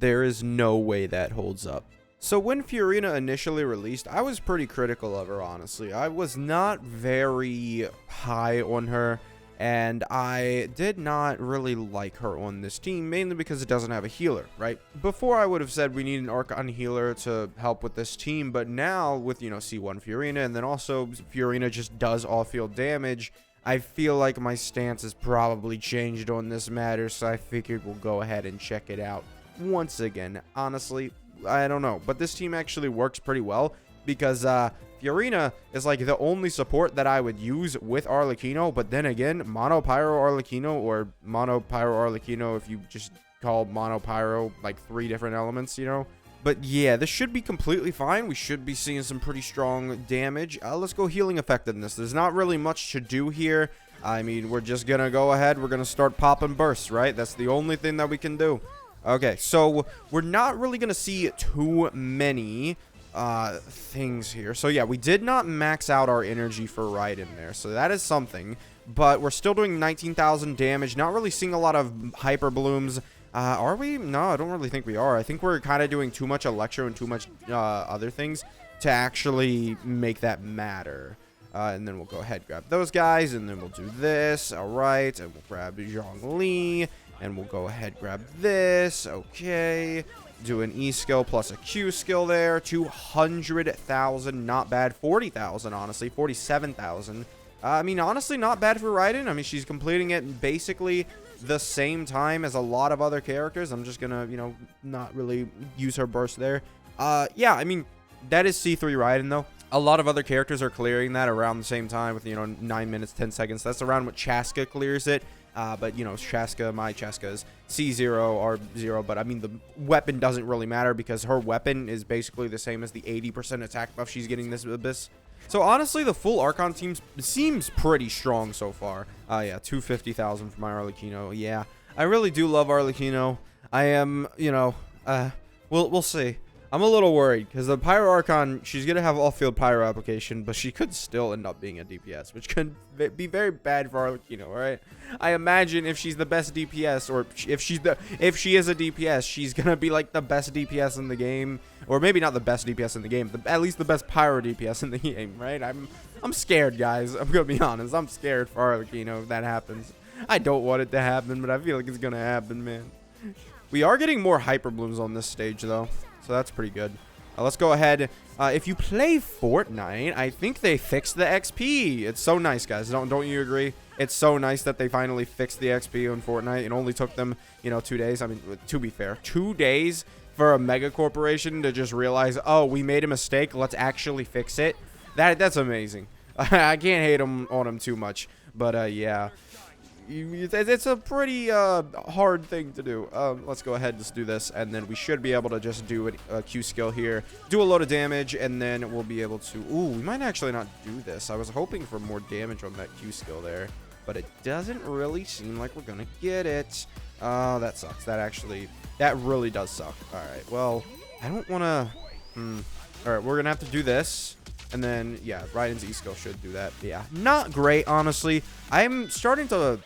There is no way that holds up. So when Furina initially released, I was pretty critical of her, honestly. I was not very high on her, and I did not really like her on this team, mainly because it doesn't have a healer, right? Before, I would have said we need an Archon healer to help with this team, but now with, you know, C1 Furina, and then also Furina just does all-field damage, I feel like my stance has probably changed on this matter, so I figured we'll go ahead and check it out once again. Honestly, I don't know, but this team actually works pretty well because Furina is like the only support that I would use with Arlecchino, but then again, Mono Pyro Arlecchino, or Mono Pyro Arlecchino if you just call Mono Pyro like 3 different elements, you know. But yeah, this should be completely fine. We should be seeing some pretty strong damage. Let's go healing effectiveness. There's not really much to do here. I mean, we're just gonna go ahead. We're gonna start popping bursts, right? That's the only thing that we can do. Okay, so we're not really going to see too many things here. So yeah, we did not max out our energy for Raiden there, so that is something. But we're still doing 19,000 damage, not really seeing a lot of Hyperblooms. Are we? No, I don't really think we are. I think we're kind of doing too much Electro and too much other things to actually make that matter. And then we'll go ahead, grab those guys, and then we'll do this. All right, and we'll grab Zhongli. And we'll go ahead, grab this. Okay. Do an E skill plus a Q skill there. 200,000. Not bad. 40,000, honestly. 47,000. I mean, honestly, not bad for Raiden. I mean, she's completing it basically the same time as a lot of other characters. I'm just going to, you know, not really use her burst there. Yeah, I mean, that is C3 Raiden, though. A lot of other characters are clearing that around the same time with, you know, 9 minutes, 10 seconds. That's around what Chaska clears it. But, you know, my Chaska is C0, R0, but I mean, the weapon doesn't really matter because her weapon is basically the same as the 80% attack buff she's getting this Abyss. So, honestly, the full Archon team seems pretty strong so far. Yeah, 250,000 for my Arlecchino. Yeah, I really do love Arlecchino. I am, you know, we'll see. I'm a little worried because the Pyro Archon, she's going to have all-field Pyro application, but she could still end up being a DPS, which could be very bad for Arlecchino, all right? I imagine if she's the best DPS, or if she is a DPS, she's going to be like the best DPS in the game, or maybe not the best DPS in the game, at least the best Pyro DPS in the game, right? I'm scared, guys. I'm going to be honest. I'm scared for Arlecchino if that happens. I don't want it to happen, but I feel like it's going to happen, man. We are getting more Hyperblooms on this stage, though. So that's pretty good. Let's go ahead. If you play Fortnite, I think they fixed the XP. It's so nice, guys. Don't you agree? It's so nice that they finally fixed the XP on Fortnite. It only took them, you know, 2 days. I mean, to be fair, 2 days for a mega corporation to just realize, oh, we made a mistake. Let's actually fix it. That's amazing. I can't hate on them too much. But, yeah. It's a pretty hard thing to do. Let's go ahead and just do this, and then we should be able to just do a Q skill here, do a load of damage, and then we'll be able to... Ooh, we might actually not do this. I was hoping for more damage on that Q skill there, but it doesn't really seem like we're gonna get it. That sucks. That really does suck. All right, well, I don't want to... All right, we're gonna have to do this. And then, yeah, Raiden's E-skill should do that. Yeah, not great, honestly. I'm starting to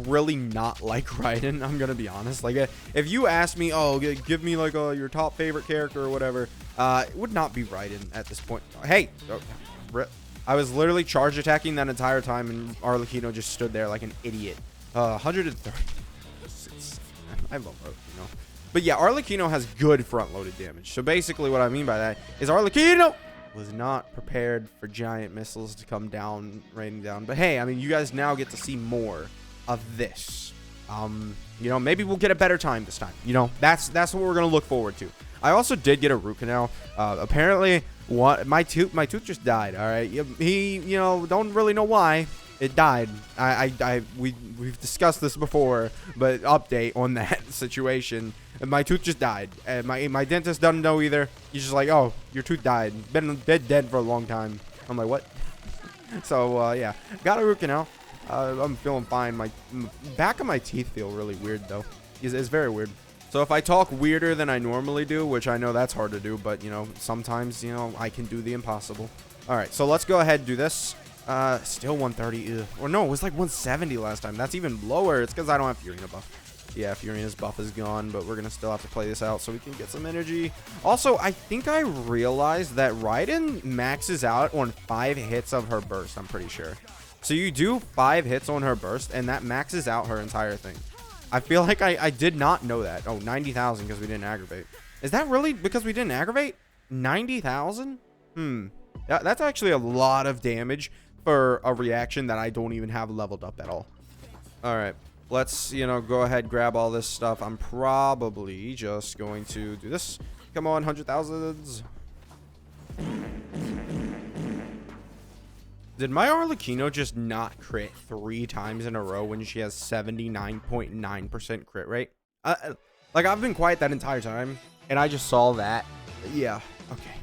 really not like Raiden, I'm going to be honest. Like, if you ask me, oh, give me, like, your top favorite character or whatever, it would not be Raiden at this point. Hey! Oh, I was literally charge attacking that entire time, and Arlecchino just stood there like an idiot. 130. I love Arlecchino. But yeah, Arlecchino has good front-loaded damage. So basically what I mean by that is Arlecchino was not prepared for giant missiles to come down, raining down. But hey, I mean, you guys now get to see more of this. You know, maybe we'll get a better time this time. You know, that's what we're going to look forward to. I also did get a root canal. Apparently, my tooth just died, all right? He, you know, don't really know why. It died. We've discussed this before, but update on that situation. My tooth just died, and my dentist doesn't know either. He's just like, oh, your tooth died. Been dead for a long time. I'm like, what? So yeah, got a root canal. I'm feeling fine. My back of my teeth feel really weird though. It's very weird. So if I talk weirder than I normally do, which I know that's hard to do, but you know, sometimes, you know, I can do the impossible. All right, so let's go ahead and do this. Still 130. Or no, it was like 170 last time. That's even lower. It's because I don't have Furina buff. Yeah, Furina's buff is gone, but we're going to still have to play this out so we can get some energy. Also, I think I realized that Raiden maxes out on 5 hits of her burst, I'm pretty sure. So you do 5 hits on her burst, and that maxes out her entire thing. I feel like I did not know that. Oh, 90,000 because we didn't aggravate. Is that really because we didn't aggravate? 90,000? That's actually a lot of damage for a reaction that I don't even have leveled up at all. All right. Let's, go ahead, grab all this stuff. I'm probably just going to do this. Come on, 100,000s. Did my Arlecchino just not crit 3 times in a row when she has 79.9% crit rate? Like, I've been quiet that entire time, and I just saw that. Yeah, okay.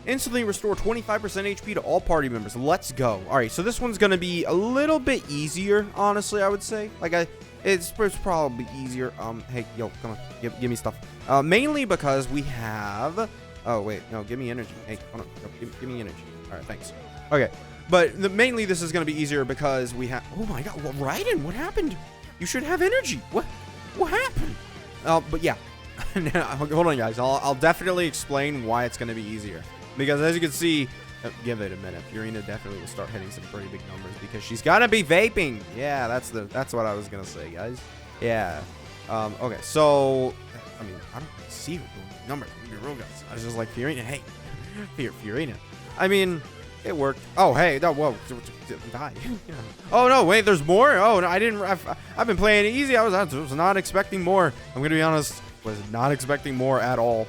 Instantly restore 25% HP to all party members. Let's go. All right, so this one's going to be a little bit easier, honestly, I would say. Like, it's probably easier. Hey, yo, come on. Give me stuff. Mainly because we have... Oh, wait. No, give me energy. Hey, hold on. No, give me energy. All right, thanks. Okay. But mainly this is going to be easier because we have... Oh, my God. Well, Raiden, what happened? You should have energy. What happened? But yeah. Hold on, guys. I'll definitely explain why it's going to be easier. Because as you can see... give it a minute. Furina definitely will start hitting some pretty big numbers because she's gonna be vaping. Yeah, that's what I was gonna say, guys. Yeah. Okay, so I mean, I don't see her doing numbers. I'm gonna be real, guys. I was just like, Furina, hey, Furina. I mean, it worked. Oh, hey, no, whoa, die. Yeah. Oh no, wait, there's more. Oh no, I didn't. I've been playing it easy. I was not expecting more. I'm gonna be honest. Was not expecting more at all.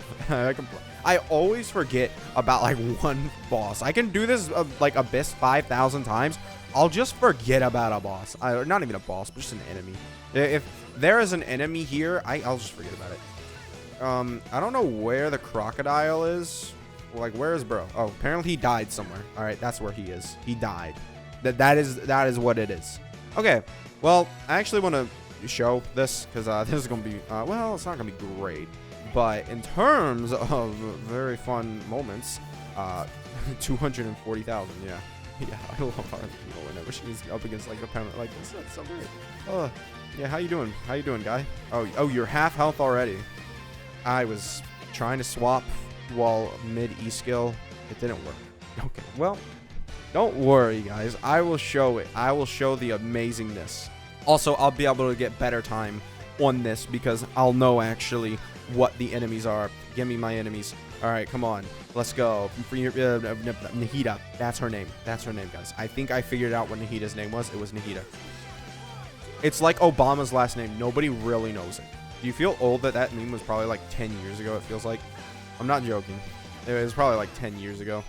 I always forget about like one boss. I can do this like Abyss 5,000 times. I'll just forget about a boss. Not even a boss, but just an enemy. If there is an enemy here, I'll just forget about it. I don't know where the crocodile is. Like, where is bro? Oh, apparently he died somewhere. All right, that's where he is. He died. That is what it is. Okay. Well, I actually want to show this because this is gonna be well, it's not gonna be great. But in terms of very fun moments, 240,000, yeah. Yeah, I love Archon whenever she's up against like a opponent like this. That's so great. Yeah, how you doing? How you doing, guy? Oh, you're half health already. I was trying to swap while mid E skill. It didn't work. Okay, well, don't worry, guys. I will show it. I will show the amazingness. Also, I'll be able to get better time on this because I'll know actually what the enemies are. Give me my enemies. All right, come on. Let's go. Nahida. That's her name. That's her name, guys. I think I figured out what Nahida's name was. It was Nahida. It's like Obama's last name. Nobody really knows it. Do you feel old that meme was probably like 10 years ago, it feels like? I'm not joking. It was probably like 10 years ago.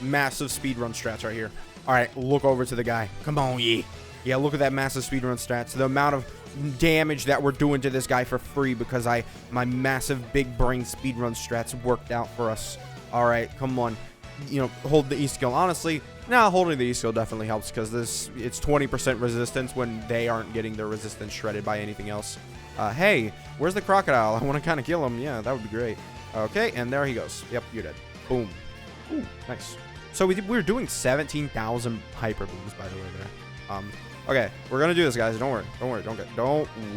Massive speedrun strats right here. All right, look over to the guy. Come on, yeah. Yeah, look at that massive speedrun stats. The amount of damage that we're doing to this guy for free because my massive big brain speedrun strats worked out for us. All right, come on. Hold the E skill. Honestly, holding the E skill definitely helps because it's 20% resistance when they aren't getting their resistance shredded by anything else. Hey, where's the crocodile? I want to kind of kill him. Yeah, that would be great. Okay, and there he goes. Yep, you're dead. Boom. Ooh, nice. So we're doing 17,000 hyperbooms, by the way, there. Okay, we're gonna do this, guys. Don't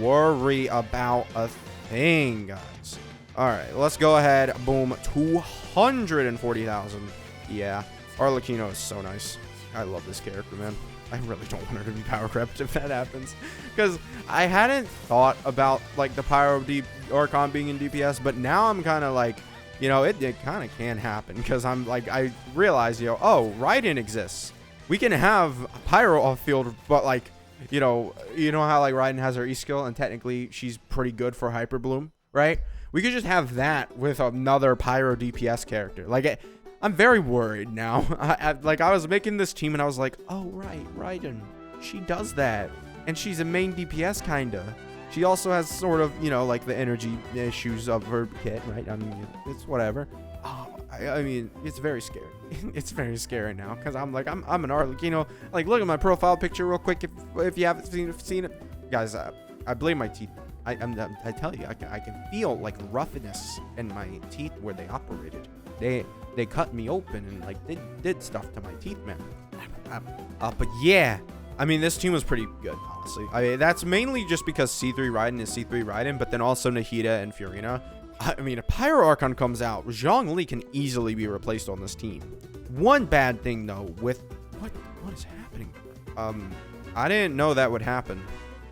worry about a thing, guys. All right, let's go ahead. Boom, 240,000. Yeah, Arlecchino is so nice. I love this character, man. I really don't want her to be power crept if that happens, because I hadn't thought about like the Pyro Archon being in DPS, but now I'm kind of like, it kind of can happen because I'm like, I realize, oh, Raiden exists. We can have Pyro off field, but like, you know how like Raiden has her E skill and technically she's pretty good for Hyperbloom, right? We could just have that with another Pyro DPS character. Like, I'm very worried now. I was making this team and I was like, oh, right, Raiden, she does that. And she's a main DPS kinda. She also has sort of, like the energy issues of her kit, right? I mean, it's whatever. I mean, it's very scary. It's very scary now because I'm an Arlecchino. Like, look at my profile picture real quick if you haven't seen it, guys. I blame my teeth. I tell you, I can feel like roughness in my teeth where they operated. They cut me open and like they did stuff to my teeth, man. But yeah, I mean, this team was pretty good, honestly. I mean, that's mainly just because C3 Raiden is C3 Raiden, but then also Nahida and Furina. I mean, if Pyro Archon comes out, Zhongli can easily be replaced on this team. One bad thing, though, with... What is happening? I didn't know that would happen.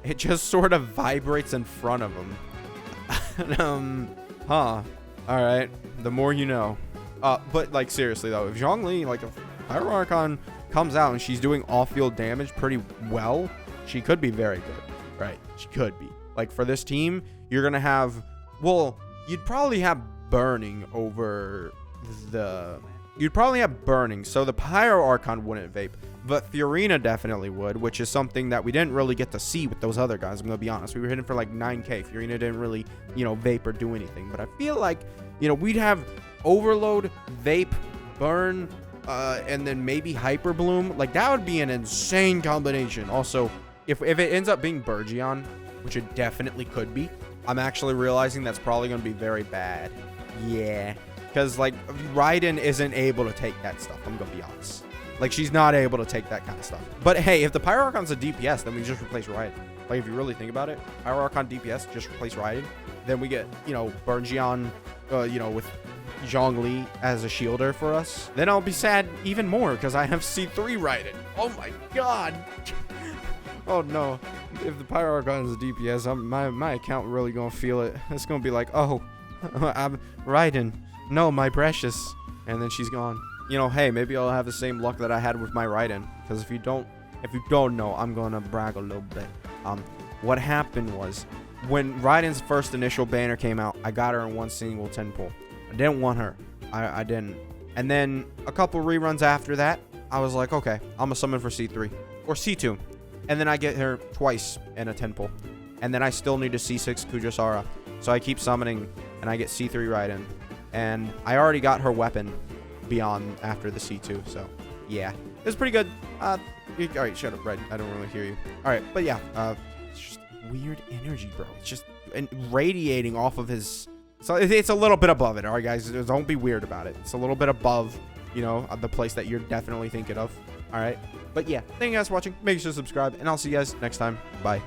It just sort of vibrates in front of him. Alright. The more you know. But, like, seriously, though, if Zhongli, like, if Pyro Archon comes out and she's doing off-field damage pretty well, she could be very good. Right? She could be. Like, for this team, you're going to have... Well... You'd probably have burning over the... You'd probably have burning, so the Pyro Archon wouldn't vape. But Furina definitely would, which is something that we didn't really get to see with those other guys. I'm going to be honest. We were hitting for like 9k. Furina didn't really, vape or do anything. But I feel like, we'd have Overload, vape, burn, and then maybe Hyperbloom. Like, that would be an insane combination. Also, if it ends up being Burgeon, which it definitely could be, I'm actually realizing that's probably going to be very bad. Yeah. Because, like, Raiden isn't able to take that stuff. I'm going to be honest. Like, she's not able to take that kind of stuff. But, hey, if the Pyro Archon's a DPS, then we just replace Raiden. Like, if you really think about it, Pyro Archon DPS, just replace Raiden. Then we get, Burgeon, with Zhongli as a shielder for us. Then I'll be sad even more because I have C3 Raiden. Oh, my God. Oh, no. If the Pyro Archon is a DPS, my account really gonna feel it. It's gonna be like, oh, I'm Raiden. No, my precious. And then she's gone. Hey, maybe I'll have the same luck that I had with my Raiden. Because if you don't know, I'm gonna brag a little bit. What happened was, when Raiden's first initial banner came out, I got her in one single 10 pull. I didn't want her. I didn't. And then a couple reruns after that, I was like, okay, I'm gonna summon for C3 or C2. And then I get her twice in a 10 pull. And then I still need a C6 Kujasara. So I keep summoning, and I get C3 Raiden. And I already got her weapon beyond after the C2. So, yeah. It's pretty good. Alright, shut up, Raiden. I don't really hear you. Alright, but yeah. It's just weird energy, bro. It's just radiating off of his... So it's a little bit above it, alright, guys? Don't be weird about it. It's a little bit above, the place that you're definitely thinking of. Alright. But yeah, thank you guys for watching. Make sure to subscribe, and I'll see you guys next time. Bye.